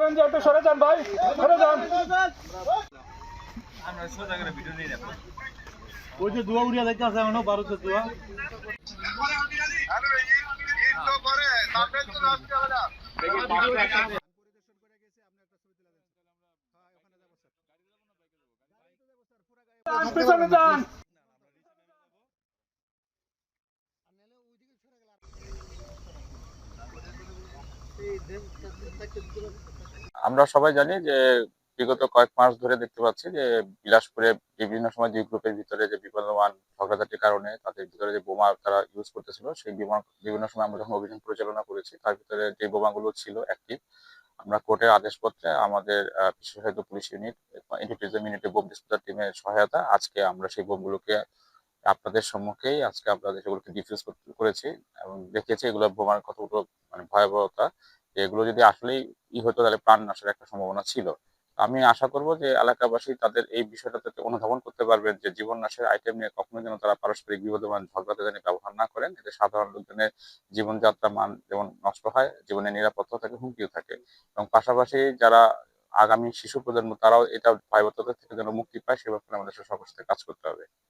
গেঞ্জি একটু সরে যান ভাই, সরে যান। ওই যে দোয়া উড়িয়া দেখতে আছে এখনো ভারতের দোয়া। পিছনে যান। আমরা সবাই জানি যে বিগত কয়েক মাস ধরে দেখতে পাচ্ছি যে বিলাসপুরে বিভিন্ন সময় দুই গ্রুপের ভিতরে যে বিবদমান ঝগড়াঝাটির কারণে তাদের ভিতরে যে বোমা তারা ইউজ করতেছিল, সেই বোমা বিভিন্ন সময় আমরা যখন অভিযান পরিচালনা করেছি তার ভিতরে যে বোমাগুলো ছিল অ্যাক্টিভ, আমরা কোর্টের আদেশপত্রে আমাদের বিশেষায়িত পুলিশ ইউনিট এন্টিটেরিজম ইউনিটের বোম ডিসপোজাল টিমের সহায়তা আজকে আমরা সেই বোমগুলোকে আপনাদের সম্মুখেই আজকে আপনাদের সেগুলোকে ডিফিউজ করেছি এবং দেখিয়েছি এগুলো বোমার কতগুলো মানে ভয়াবহতা। এগুলো যদি আসলেই হতো তাহলে প্রাণ নাশের একটা সম্ভাবনা ছিল। আমি আশা করব যে এলাকাবাসী তাদের এই বিষয়টাতে অনুধাবন করতে পারবেন যে জীবন নাশের আইটেম নিয়ে কখনো যেন তারা পারস্পরিক বিবদমান ঝগড়াতে যেন ব্যবহার না করেন। এতে সাধারণ লোকজনের জীবনযাত্রা মান যেমন নষ্ট হয়, জীবনের নিরাপত্তা থাকে, হুমকিও থাকে। এবং পাশাপাশি যারা আগামী শিশু প্রজন্ম তারাও এটা ভয়াবহতা থেকে যেন মুক্তি পায় সে ব্যাপারে আমাদের সকলের সাথে কাজ করতে হবে।